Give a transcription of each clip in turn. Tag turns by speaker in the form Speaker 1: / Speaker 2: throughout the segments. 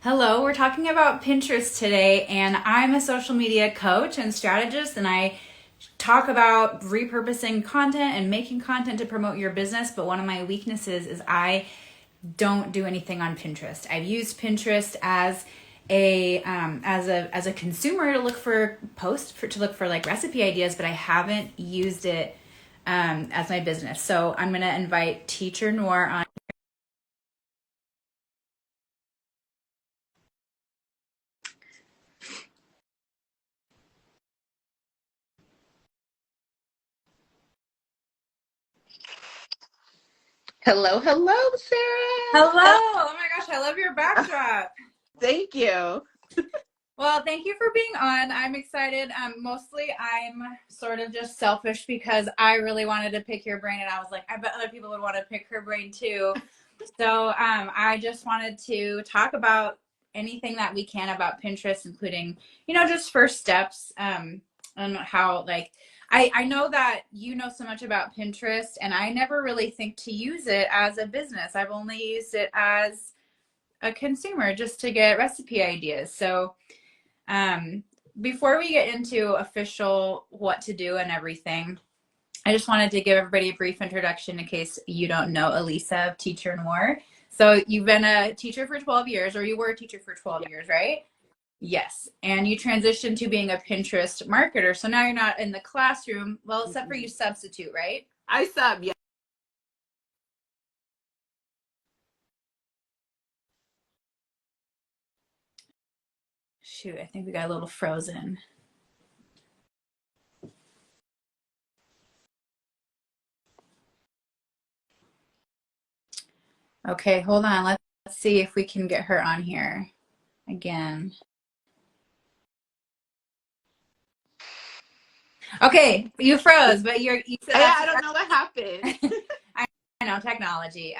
Speaker 1: Hello, we're talking about Pinterest today, and I'm a social media coach and strategist, and I talk about repurposing content and making content to promote your business. But one of my weaknesses is I don't do anything on Pinterest. I've used Pinterest as a consumer to look for to look for like recipe ideas, but I haven't used it as my business. So I'm gonna invite Teacher Noor on.
Speaker 2: Hello, hello, Sarah.
Speaker 1: Hello! Oh my gosh, I love your backdrop.
Speaker 2: Thank you.
Speaker 1: Well, thank you for being on. I'm excited. Mostly I'm sort of just selfish because I really wanted to pick your brain, and I was like, I bet other people would want to pick her brain too. So I just wanted to talk about anything that we can about Pinterest, including, just first steps, and how, like, I know that you know so much about Pinterest, and I never really think to use it as a business. I've only used it as a consumer just to get recipe ideas. So um, before we get into official what to do and everything, I just wanted to give everybody a brief introduction in case you don't know Elisa of Teacher Noir. So you've been a teacher for 12 years, or you were a teacher for 12 years, right? Yes. And you transitioned to being a Pinterest marketer. So now you're not in the classroom. Well, except for you substitute, right?
Speaker 2: I sub, yeah.
Speaker 1: Shoot, I think we got a little frozen. Okay, hold on. Let's see if we can get her on here again. Okay, you froze, but you said
Speaker 2: Yeah,
Speaker 1: that's
Speaker 2: I don't know what happened.
Speaker 1: I know technology.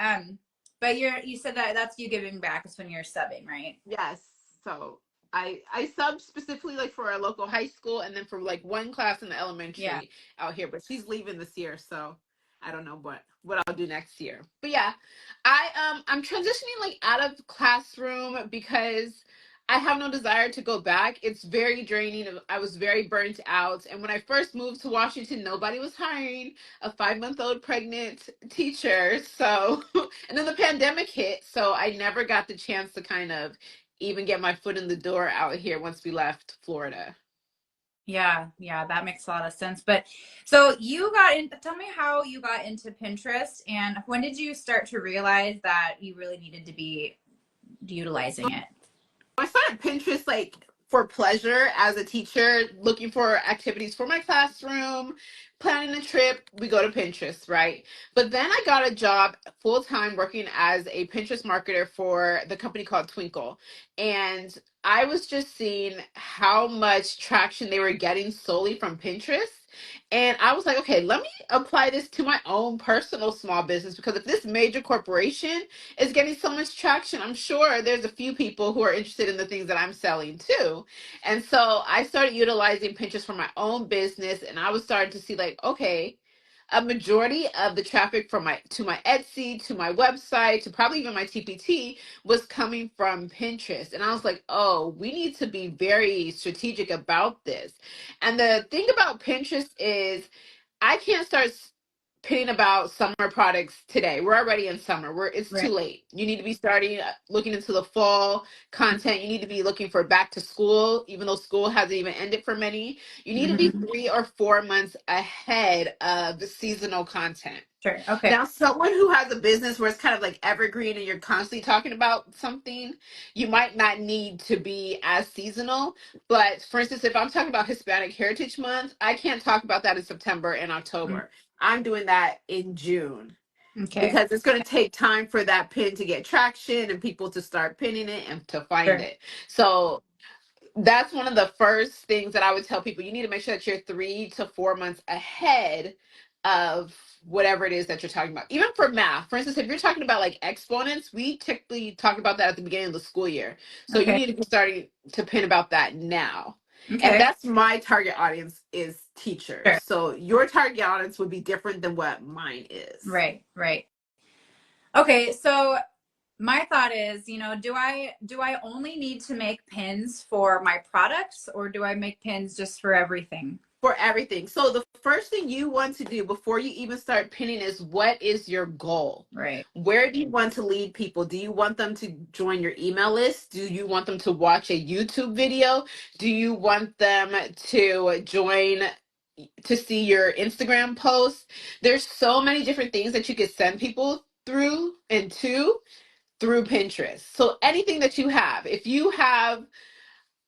Speaker 1: But you said that that's you giving back is when you're subbing, right?
Speaker 2: Yes. So I sub specifically like for a local high school and then for like one class in the
Speaker 1: Yeah.
Speaker 2: elementary out here, but she's leaving this year, so I don't know what I'll do next year. But yeah, I'm transitioning like out of classroom because I have no desire to go back. It's very draining. I was very burnt out. And when I first moved to Washington, nobody was hiring a 5-month-old pregnant teacher. So, and then the pandemic hit. So I never got the chance to kind of even get my foot in the door out here once we left Florida.
Speaker 1: Yeah, that makes a lot of sense. But so you got in, tell me how you got into Pinterest and when did you start to realize that you really needed to be utilizing it?
Speaker 2: I started Pinterest like for pleasure as a teacher, looking for activities for my classroom, planning a trip. We go to Pinterest, right? But then I got a job full time working as a Pinterest marketer for the company called Twinkle. And I was just seeing how much traction they were getting solely from Pinterest. And I was like, okay, let me apply this to my own personal small business because if this major corporation is getting so much traction, I'm sure there's a few people who are interested in the things that I'm selling too. And so I started utilizing Pinterest for my own business and I was starting to see like, okay, a majority of the traffic from my Etsy, to my website, to probably even my TPT was coming from Pinterest. And I was like, oh, we need to be very strategic about this. And the thing about Pinterest is I can't start pitting about summer products today. We're already in summer. It's too
Speaker 1: Right.
Speaker 2: late. You need to be starting looking into the fall content. You need to be looking for back to school, even though school hasn't even ended for many. You need to be
Speaker 1: Mm-hmm.
Speaker 2: 3 or 4 months ahead of the seasonal content.
Speaker 1: Sure. Okay.
Speaker 2: Now, someone who has a business where it's kind of like evergreen and you're constantly talking about something, you might not need to be as seasonal. But for instance, if I'm talking about Hispanic Heritage Month, I can't talk about that in September and October. I'm doing that in June
Speaker 1: Okay.
Speaker 2: because it's going to take time for that pin to get traction and people to start pinning it and to find
Speaker 1: Sure.
Speaker 2: it. So that's one of the first things that I would tell people. You need to make sure that you're 3 to 4 months ahead of whatever it is that you're talking about. Even for math, for instance, if you're talking about like exponents, we typically talk about that at the beginning of the school year. So you
Speaker 1: Okay.
Speaker 2: need to be starting to pin about that now. And
Speaker 1: Okay.
Speaker 2: that's my target audience is teachers.
Speaker 1: Sure.
Speaker 2: So your target audience would be different than what mine is.
Speaker 1: Right. Right. Okay. So my thought is, do I only need to make pins for my products, or do I make pins just for everything?
Speaker 2: For everything. So the first thing you want to do before you even start pinning is, what is your goal?
Speaker 1: Right.
Speaker 2: Where do you want to lead people? Do you want them to join your email list? Do you want them to watch a YouTube video? Do you want them to join to see your Instagram posts? There's so many different things that you could send people through and to through Pinterest. So anything that you have, if you have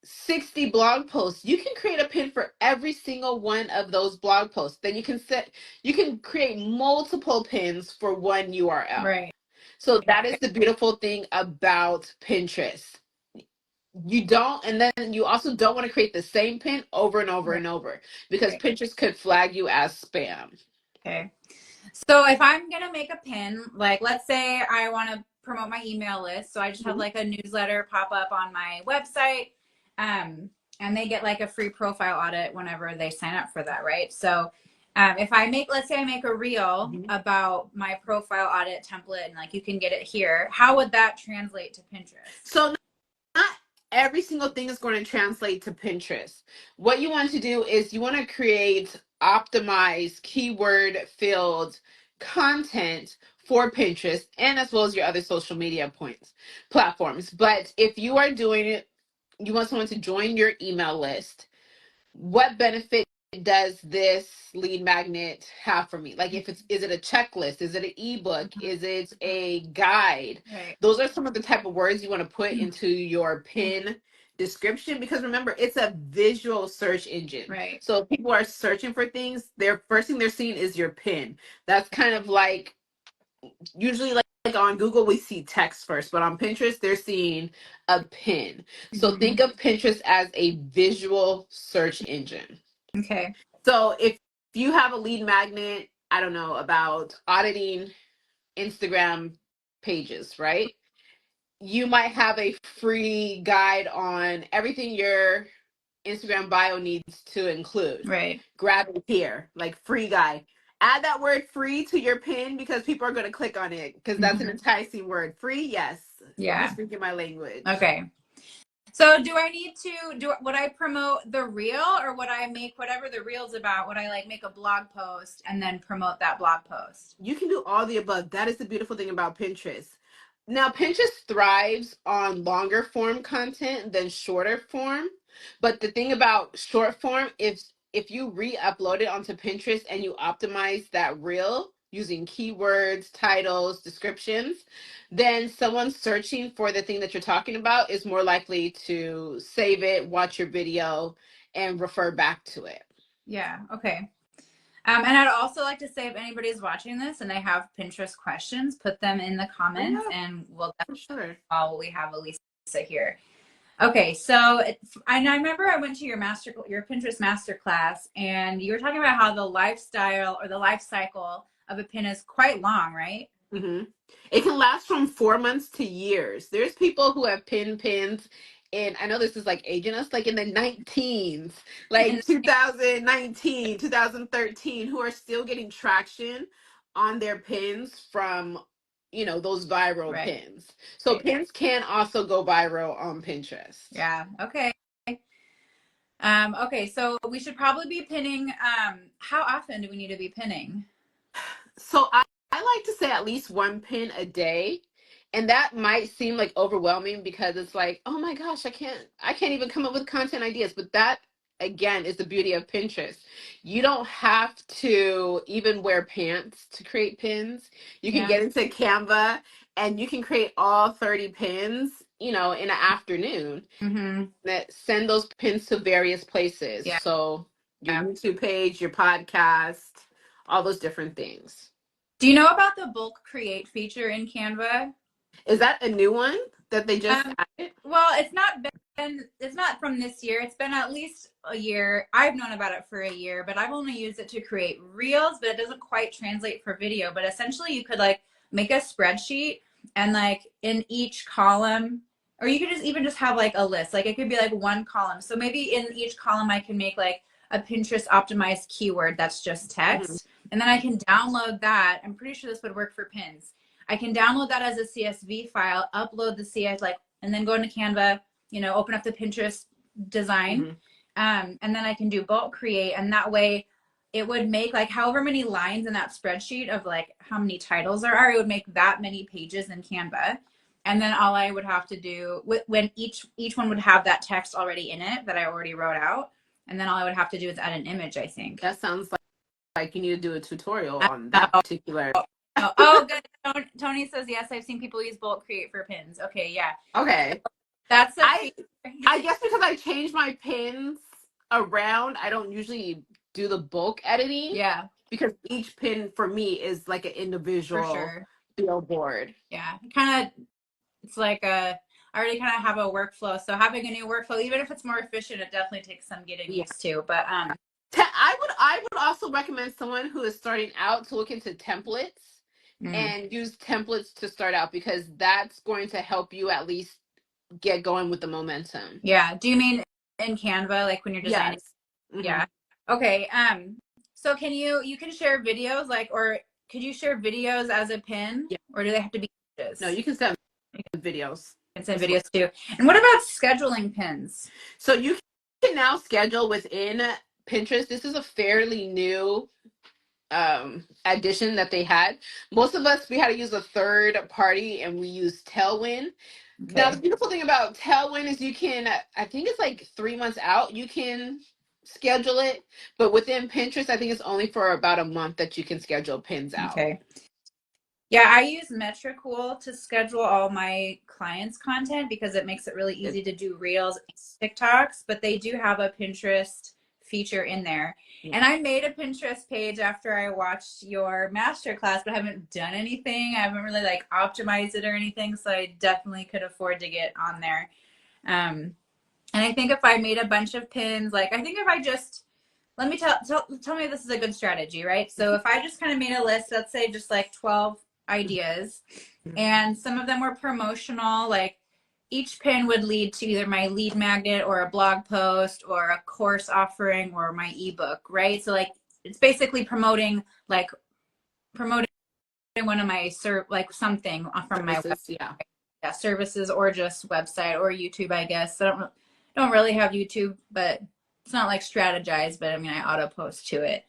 Speaker 2: 60 blog posts, you can create a pin for every single one of those blog posts. Then you can create multiple pins for one URL.
Speaker 1: Right.
Speaker 2: So that is the beautiful thing about Pinterest. You don't, and then you also don't want to create the same pin over and over
Speaker 1: Right.
Speaker 2: and over, because
Speaker 1: Right.
Speaker 2: Pinterest could flag you as spam.
Speaker 1: Okay. So if I'm going to make a pin, like let's say I want to promote my email list. So I just have like a newsletter pop up on my website. And they get like a free profile audit whenever they sign up for that. Right. So if I make, let's say I make a reel about my profile audit template, and like you can get it here, how would that translate to Pinterest?
Speaker 2: So not every single thing is going to translate to Pinterest. What you want to do is you want to create optimized keyword filled content for Pinterest, and as well as your other social media platforms. But if you are doing it, you want someone to join your email list, what benefit does this lead magnet have for me? Like, is it a checklist? Is it an ebook? Is it a guide?
Speaker 1: Right.
Speaker 2: Those are some of the type of words you want to put into your pin description, because remember, it's a visual search engine.
Speaker 1: Right.
Speaker 2: So if people are searching for things, their first thing they're seeing is your pin. That's kind of like, usually like on Google we see text first, but on Pinterest they're seeing a pin. So think of Pinterest as a visual search engine.
Speaker 1: Okay.
Speaker 2: So if you have a lead magnet, I don't know, about auditing Instagram pages, right? You might have a free guide on everything your Instagram bio needs to include.
Speaker 1: Right.
Speaker 2: Grab it here, like free guide. Add that word free to your pin, because people are going to click on it, because that's an enticing word. Free, yes.
Speaker 1: Yeah.
Speaker 2: You're speaking my language.
Speaker 1: Okay. So do I need to would I promote the reel, or would I make whatever the reel's about? Would I like make a blog post and then promote that blog post?
Speaker 2: You can do all the above. That is the beautiful thing about Pinterest. Now, Pinterest thrives on longer form content than shorter form. But the thing about short form, if you re-upload it onto Pinterest and you optimize that reel using keywords, titles, descriptions, then someone searching for the thing that you're talking about is more likely to save it, watch your video, and refer back to it.
Speaker 1: Yeah. Okay. And I'd also like to say, if anybody's watching this and they have Pinterest questions, put them in the comments, and we'll definitely call. We have Elisa here. Okay, so I remember I went to your Pinterest masterclass, and you were talking about how the lifestyle or the life cycle of a pin is quite long, right?
Speaker 2: Mm-hmm. It can last from 4 months to years. There's people who have pins, and I know this is like aging us, like in the 19s, like 2019, 2013, who are still getting traction on their pins from, those viral pins. So pins can also go viral on Pinterest.
Speaker 1: Yeah. Okay. Okay, so we should probably be pinning. How often do we need to be pinning?
Speaker 2: So I like to say at least one pin a day. And that might seem like overwhelming, because it's like, oh my gosh, I can't even come up with content ideas. But that, again, is the beauty of Pinterest. You don't have to even wear pants to create pins. You can get into Canva and you can create all 30 pins, in an afternoon. That send those pins to various places.
Speaker 1: Yeah.
Speaker 2: So your YouTube page, your podcast, all those different things.
Speaker 1: Do you know about the bulk create feature in Canva?
Speaker 2: Is that a new one that they just added?
Speaker 1: Well, it's not from this year. It's been at least a year. I've known about it for a year, but I've only used it to create reels, but it doesn't quite translate for video. But essentially you could like make a spreadsheet, and like in each column, or you could just have like a list. Like it could be like one column. So maybe in each column I can make like a Pinterest optimized keyword that's just text. And then I can download that. I'm pretty sure this would work for pins. I can download that as a CSV file, upload the CS, like, and then go into Canva, you know, open up the Pinterest design. And then I can do bulk create. And that way it would make like however many lines in that spreadsheet of like how many titles there are, it would make that many pages in Canva. And then all I would have to do when each one would have that text already in it that I already wrote out. And then all I would have to do is add an image, I think.
Speaker 2: That sounds like you need to do a tutorial
Speaker 1: I
Speaker 2: on that
Speaker 1: know.
Speaker 2: particular.
Speaker 1: Oh, good. Tony says, yes, I've seen people use bulk create for pins. Okay, yeah.
Speaker 2: Okay.
Speaker 1: That's a
Speaker 2: I guess because I changed my pins around, I don't usually do the bulk editing.
Speaker 1: Yeah.
Speaker 2: Because each pin for me is like an individual
Speaker 1: For sure.
Speaker 2: billboard.
Speaker 1: Yeah. Kind of, it's like I already kind of have a workflow. So having a new workflow, even if it's more efficient, it definitely takes some getting used to. But
Speaker 2: I would also recommend someone who is starting out to look into templates and use templates to start out, because that's going to help you at least get going with the momentum.
Speaker 1: Yeah. Do you mean in Canva, like when you're designing?
Speaker 2: Yes.
Speaker 1: Yeah. Okay. So you can share videos, like, or could you share videos as a pin?
Speaker 2: Yeah.
Speaker 1: Or do they have to be images?
Speaker 2: No, you can send videos.
Speaker 1: You can send videos too. And what about scheduling pins?
Speaker 2: So you can now schedule within Pinterest. This is a fairly new addition that they had. Most of us, we had to use a third party, and we use Tailwind.
Speaker 1: Okay.
Speaker 2: Now the beautiful thing about Tailwind is you can, I think it's like 3 months out you can schedule it, but within Pinterest I think it's only for about a month that you can schedule pins out.
Speaker 1: Okay. Yeah, I use Metricool to schedule all my clients' content because it makes it really easy to do reels and TikToks, but they do have a Pinterest feature in there. Yeah. And I made a Pinterest page after I watched your masterclass, but I haven't done anything. I haven't really like optimized it or anything, so I definitely could afford to get on there. And I think if I made a bunch of pins, like I think if I just let me tell me if this is a good strategy, right? So if I just kind of made a list, let's say just like 12 ideas, and some of them were promotional, like each pin would lead to either my lead magnet or a blog post or a course offering or my ebook, right? So like it's basically promoting one of my like something from my website. Yeah, services or just website or YouTube, I guess. I don't really have YouTube, but it's not like strategized, but I mean, I auto post to it.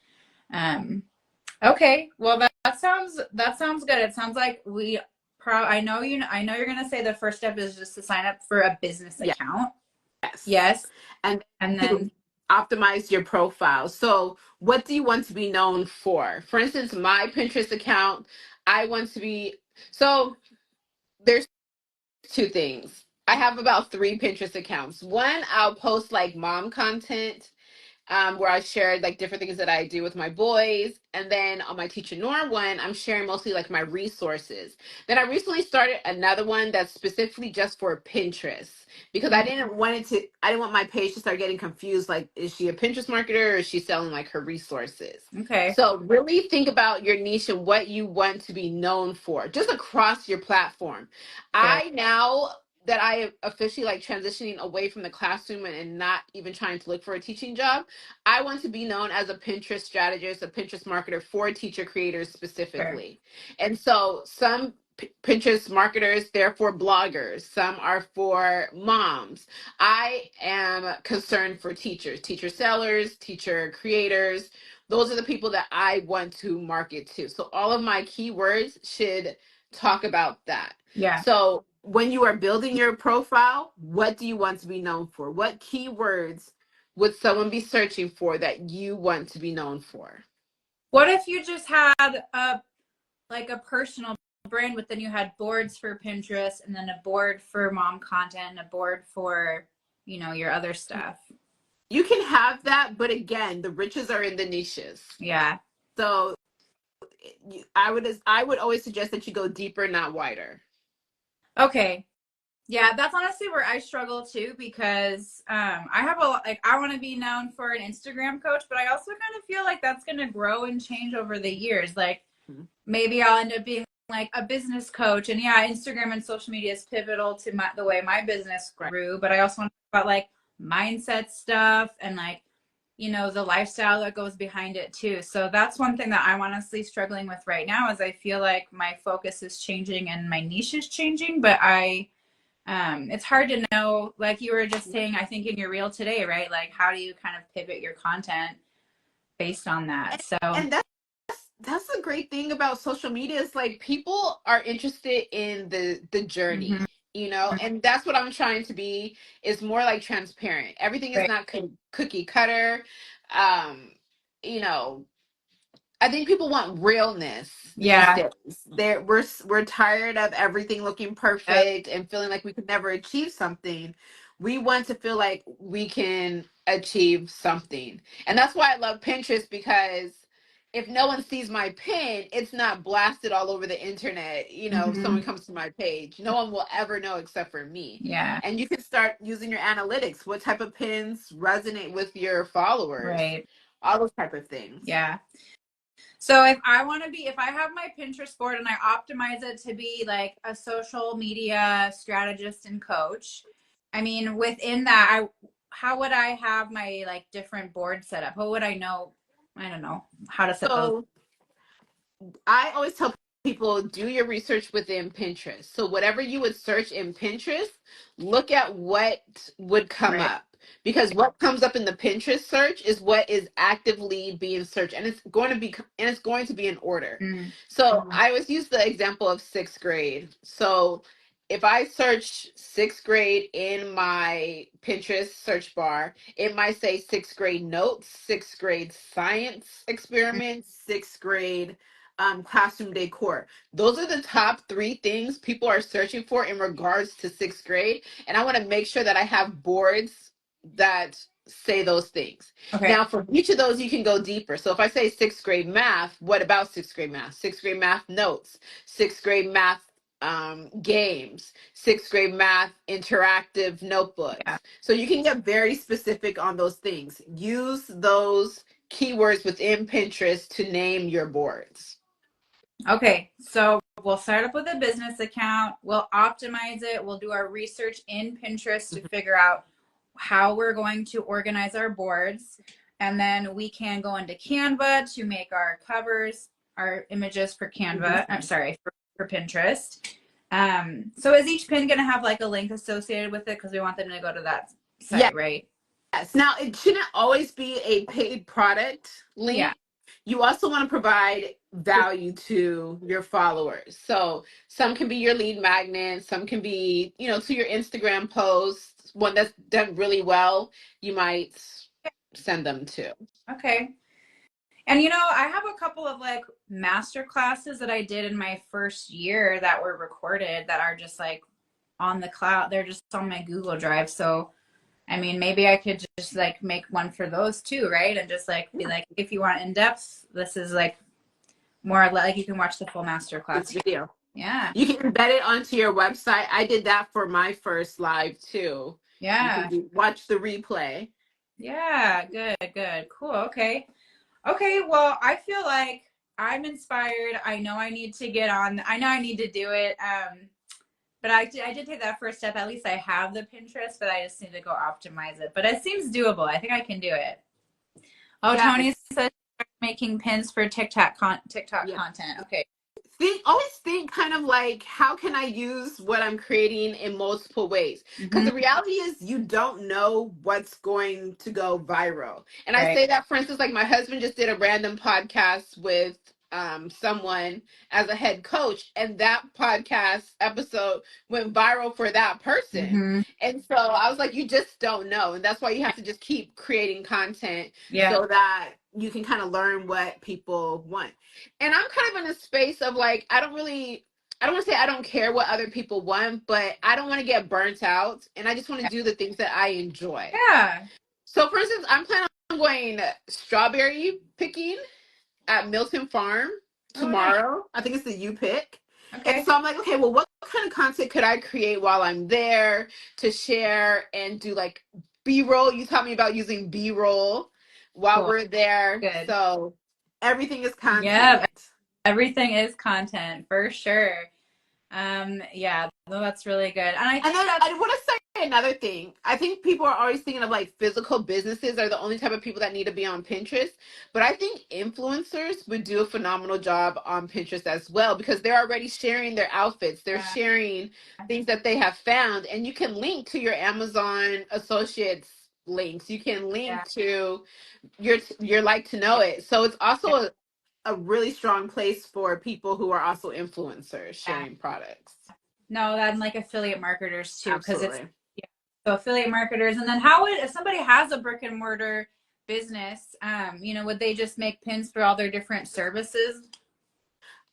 Speaker 1: Okay. Well, that sounds good. It sounds like I know you're going to say the first step is just to sign up for a business account. Yes. And then
Speaker 2: optimize your profile. So what do you want to be known for? For instance, my Pinterest account, I want to be, so there's two things. I have about 3 Pinterest accounts. One, I'll post like mom content, where I shared like different things that I do with my boys. And then on my Teacher Nora one, I'm sharing mostly like my resources. Then I recently started another one that's specifically just for Pinterest, because I didn't want my page to start getting confused. Like, is she a Pinterest marketer or is she selling like her resources?
Speaker 1: Okay.
Speaker 2: So really think about your niche and what you want to be known for, just across your platform. Okay. Now that I am officially like transitioning away from the classroom and not even trying to look for a teaching job, I want to be known as a Pinterest strategist, a Pinterest marketer for teacher creators specifically. Sure. And so some Pinterest marketers, they're for bloggers. Some are for moms. I am concerned for teachers, teacher sellers, teacher creators. Those are the people that I want to market to. So all of my keywords should talk about that.
Speaker 1: Yeah.
Speaker 2: So when you are building your profile, what do you want to be known for? What keywords would someone be searching for that you want to be known for?
Speaker 1: What if you just had a personal brand, but then you had boards for Pinterest and then a board for mom content and a board for, your other stuff?
Speaker 2: You can have that, but again, the riches are in the niches.
Speaker 1: Yeah.
Speaker 2: So I would always suggest that you go deeper, not wider.
Speaker 1: Okay. Yeah, that's honestly where I struggle too, because I have I want to be known for an Instagram coach, but I also kind of feel like that's going to grow and change over the years. Like maybe I'll end up being like a business coach, and yeah, Instagram and social media is pivotal to the way my business grew, but I also want to talk about like mindset stuff and like you know, the lifestyle that goes behind it too. So that's one thing that I'm honestly struggling with right now is I feel like my focus is changing and my niche is changing, but it's hard to know, like you were just saying, I think in your reel today, right? Like how do you kind of pivot your content based on that? So
Speaker 2: And that's the great thing about social media is like people are interested in the
Speaker 1: mhm,
Speaker 2: journey, you know, and that's what I'm trying to be, is more like transparent. Everything is
Speaker 1: right.
Speaker 2: not cookie cutter. um you know, I think people want realness these
Speaker 1: Yeah.
Speaker 2: days. We're tired of everything looking
Speaker 1: Yep.
Speaker 2: perfect and feeling like we could never achieve something. We want to feel like we can achieve something. And that's why I love Pinterest, because if no one sees my pin, it's not blasted all over the internet. You know, if someone
Speaker 1: Mhm.
Speaker 2: comes to my page, no one will ever know except for me.
Speaker 1: Yeah.
Speaker 2: And you can start using your analytics. What type of pins resonate with your followers?
Speaker 1: Right.
Speaker 2: All those type of things.
Speaker 1: Yeah. So if I want to be, if I have my Pinterest board and I optimize it to be like a social media strategist and coach, I mean, within that, how would I have my like different boards set up? How would I know? I don't know how to set those.
Speaker 2: So I always tell people, do your research within Pinterest. So whatever you would search in Pinterest, look at what would come
Speaker 1: Right.
Speaker 2: up, because what comes up in the Pinterest search is what is actively being searched, and it's going to be in order.
Speaker 1: Mm.
Speaker 2: So I always use the example of 6th grade. So if I search 6th grade in my Pinterest search bar, it might say 6th grade notes, 6th grade science experiments, 6th grade classroom decor. Those are the top 3 things people are searching for in regards to 6th grade. And I want to make sure that I have boards that say those things.
Speaker 1: Okay.
Speaker 2: Now, for each of those, you can go deeper. So if I say 6th grade math, what about 6th grade math? 6th grade math notes, 6th grade math games, 6th grade math interactive
Speaker 1: Yeah.
Speaker 2: notebooks. So you can get very specific on those things. Use those keywords within Pinterest to name your boards.
Speaker 1: Okay. So we'll start up with a business account. We'll optimize it. We'll do our research in Pinterest to figure out how we're going to organize our boards. And then we can go into Canva to make our covers, our images for Canva. I'm sorry, for Pinterest. So is each pin going to have like a link associated with it? Because we want them to go to that
Speaker 2: Yes.
Speaker 1: site, right?
Speaker 2: Now, it shouldn't always be a paid product
Speaker 1: Yeah.
Speaker 2: link. You also want to provide value to your followers. So some can be your lead magnet, some can be, you know, to your Instagram posts. One that's done really well, you might send them to.
Speaker 1: Okay. And you know, I have a couple of like master classes that I did in my first year that were recorded that are just like on the cloud. They're just on my Google Drive. So, I mean, maybe I could just like make one for those too, right? And just like be
Speaker 2: Yeah,
Speaker 1: like, if you want in depth, this is like more like you can watch the full master
Speaker 2: this
Speaker 1: class here.
Speaker 2: video.
Speaker 1: Yeah.
Speaker 2: You can embed it onto your website. I did that for my first live too. You can
Speaker 1: Yeah.
Speaker 2: watch the replay.
Speaker 1: Yeah. Good. Good. Cool. Okay. Okay. Well, I feel like I'm inspired. I know I need to get on. I know I need to do it. But I did take that first step. At least I have the Pinterest, but I just need to go optimize it. But it seems doable. I think I can do it. Oh, Tony
Speaker 2: Yes.
Speaker 1: says making pins for TikTok
Speaker 2: Yeah.
Speaker 1: content. Okay.
Speaker 2: Always think kind of like, how can I use what I'm creating in multiple ways? Because
Speaker 1: Mm-hmm.
Speaker 2: the reality is you don't know what's going to go viral. And I
Speaker 1: Right.
Speaker 2: say that, for instance, like my husband just did a random podcast with someone as a head coach, and that podcast episode went viral for that person.
Speaker 1: Mm-hmm.
Speaker 2: And so I was like, you just don't know. And that's why you have to just keep creating content
Speaker 1: Yeah.
Speaker 2: so that you can kind of learn what people want. And I'm kind of in a space of like, I don't want to say I don't care what other people want, but I don't want to get burnt out. And I just want to do the things that I enjoy.
Speaker 1: Yeah.
Speaker 2: So, for instance, I'm planning on going strawberry picking at Milton Farm
Speaker 1: Oh, nice.
Speaker 2: tomorrow. I think it's the U Pick. And
Speaker 1: Okay.
Speaker 2: so I'm like, okay, well, what kind of content could I create while I'm there to share and do like B-roll? You taught me about using B-roll while
Speaker 1: Cool.
Speaker 2: we're there.
Speaker 1: Good.
Speaker 2: So everything is
Speaker 1: Yeah.
Speaker 2: content.
Speaker 1: Everything is content for sure. Yeah, no, that's really good. And I
Speaker 2: And
Speaker 1: think
Speaker 2: then
Speaker 1: that's,
Speaker 2: I want to say another thing. I think people are always thinking of like physical businesses are the only type of people that need to be on Pinterest. But I think influencers would do a phenomenal job on Pinterest as well because they're already sharing their outfits. They're
Speaker 1: yeah,
Speaker 2: sharing things that they have found. And you can link to your Amazon associates links. You can
Speaker 1: yeah,
Speaker 2: link to your like to know it. So it's also
Speaker 1: yeah,
Speaker 2: a really strong place for people who are also influencers
Speaker 1: yeah.
Speaker 2: sharing products.
Speaker 1: No, and like affiliate marketers too, because it's,
Speaker 2: Absolutely.
Speaker 1: yeah. So affiliate marketers, and then how would, if somebody has a brick and mortar business, would they just make pins for all their different services?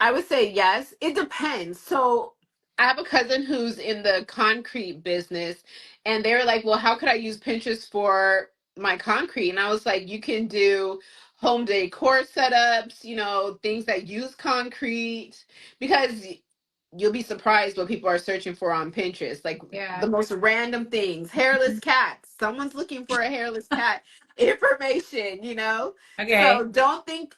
Speaker 2: I would say yes. It depends. So I have a cousin who's in the concrete business, and they were like, "Well, how could I use Pinterest for my concrete?" And I was like, "You can do home decor setups, things that use concrete, because you'll be surprised what people are searching for on Pinterest. Like
Speaker 1: Yeah.
Speaker 2: the most random things, hairless cats. Someone's looking for a hairless cat information.
Speaker 1: Okay.
Speaker 2: So don't think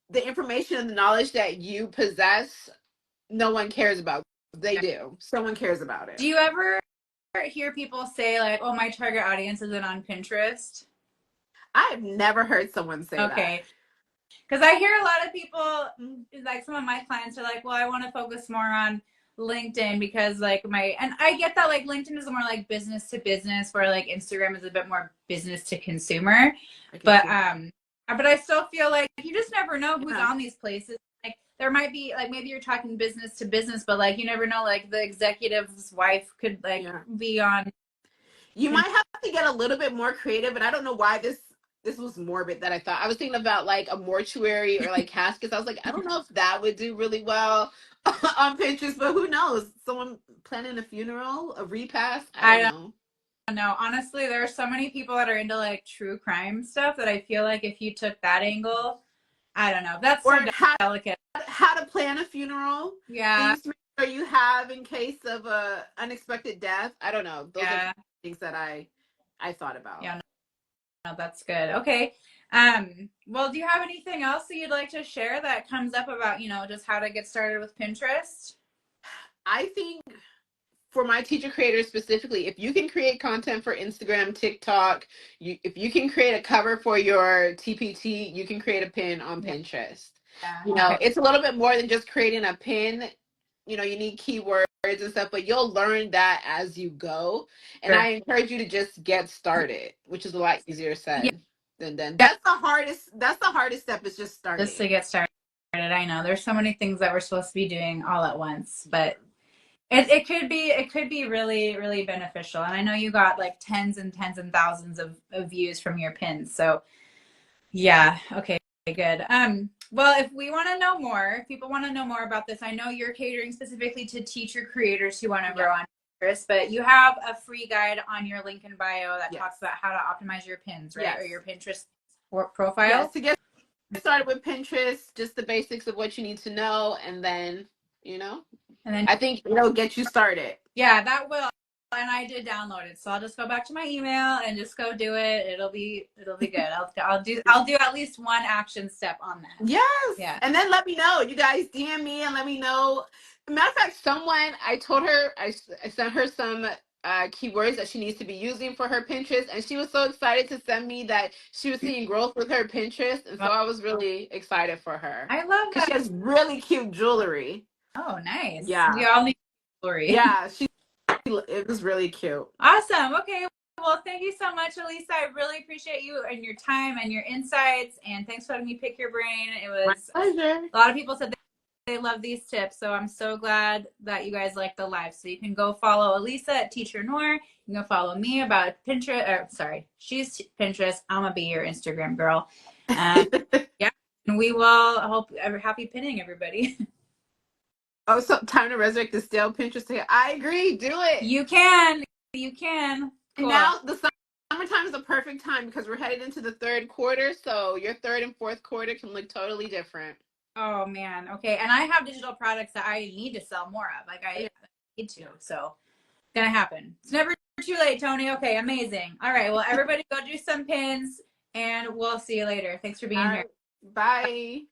Speaker 2: the information and the knowledge that you possess, no one cares about. They do. Someone cares about
Speaker 1: Do
Speaker 2: it.
Speaker 1: you ever hear people say like, "Oh, my target audience isn't on Pinterest"?
Speaker 2: I've never heard someone say that.
Speaker 1: Okay. Because I hear a lot of people, like some of my clients are like, well, I want to focus more on LinkedIn because like and I get that like LinkedIn is more like business to business, where like Instagram is a bit more business to consumer.
Speaker 2: I can
Speaker 1: But
Speaker 2: see that.
Speaker 1: I still feel like you just never know who's
Speaker 2: Yeah.
Speaker 1: on these places. Like there might be like maybe you're talking business to business, but like you never know, like the executive's wife could like
Speaker 2: Yeah.
Speaker 1: be on.
Speaker 2: You might have to get a little bit more creative, and I don't know why this was morbid that I thought. I was thinking about like a mortuary or like caskets. I was like, I don't know if that would do really well on Pinterest, but who knows? Someone planning a funeral, a repast. I don't
Speaker 1: I
Speaker 2: know.
Speaker 1: don't know. Honestly, there are so many people that are into like true crime stuff that I feel like if you took that angle, I don't know. That's
Speaker 2: Or
Speaker 1: so delicate.
Speaker 2: how to plan a funeral,
Speaker 1: Yeah,
Speaker 2: things to make sure you have in case of a unexpected death. I don't know. Those are
Speaker 1: yeah,
Speaker 2: things that I thought about.
Speaker 1: yeah. No, that's good. Okay. Well, do you have anything else that you'd like to share that comes up about, just how to get started with Pinterest?
Speaker 2: I think for my teacher creators specifically, if you can create content for Instagram, TikTok, if you can create a cover for your TPT, you can create a pin on
Speaker 1: Yeah.
Speaker 2: Pinterest.
Speaker 1: Yeah. Okay.
Speaker 2: It's a little bit more than just creating a pin. You need keywords and stuff, but you'll learn that as you go. And
Speaker 1: Sure.
Speaker 2: I encourage you to just get started, which is a lot easier
Speaker 1: Yeah.
Speaker 2: said than done.
Speaker 1: Yeah.
Speaker 2: That's the hardest step, is just
Speaker 1: Just to
Speaker 2: starting.
Speaker 1: get started. I know there's so many things that we're supposed to be doing all at once, but it could be really, really beneficial. And I know you got like tens and thousands of views from your pins. So yeah, okay, good. Well, if we want to know more, if people want to know more about this, I know you're catering specifically to teacher creators who want to
Speaker 2: Yeah.
Speaker 1: grow on Pinterest, but you have a free guide on your link in bio that
Speaker 2: Yes.
Speaker 1: talks about how to optimize your pins, right?
Speaker 2: Yes.
Speaker 1: Or your Pinterest profile.
Speaker 2: Yes. To get started with Pinterest, just the basics of what you need to know, and then, you know,
Speaker 1: And then
Speaker 2: I think it'll get you started.
Speaker 1: yeah, that will. And I did download it, so I'll just go back to my email and just go do it. It'll be good. I'll do at least one action step on that.
Speaker 2: Yes.
Speaker 1: Yeah.
Speaker 2: And then let me know. You guys DM me and let me know. Matter of fact, I told her, I sent her some keywords that she needs to be using for her Pinterest. And she was so excited to send me that she was seeing growth with her Pinterest. And so I was really excited for her
Speaker 1: I love
Speaker 2: because
Speaker 1: that.
Speaker 2: she has really cute jewelry.
Speaker 1: Oh, nice.
Speaker 2: Yeah.
Speaker 1: We all need story.
Speaker 2: Yeah. It was really cute.
Speaker 1: Awesome. Okay. Well, thank you so much, Elisa. I really appreciate you and your time and your insights. And thanks for letting me pick your brain. It
Speaker 2: My
Speaker 1: was
Speaker 2: pleasure.
Speaker 1: a lot of people said they love these tips. So I'm so glad that you guys like the live. So you can go follow Elisa at Teacher Noor. You can go follow me about Pinterest. She's Pinterest. I'm going to be your Instagram girl. Yeah. And we will hope happy pinning, everybody.
Speaker 2: Oh, so time to resurrect the stale Pinterest. I agree. Do it.
Speaker 1: You can. You can.
Speaker 2: And
Speaker 1: Cool.
Speaker 2: now the summertime is the perfect time because we're headed into the third quarter. So your third and fourth quarter can look totally different.
Speaker 1: Oh man. Okay. And I have digital products that I need to sell more of. Like I need to. So it's gonna happen. It's never too late, Tony. Okay, amazing. All right. Well, everybody go do some pins and we'll see you later. Thanks for being here.
Speaker 2: Bye.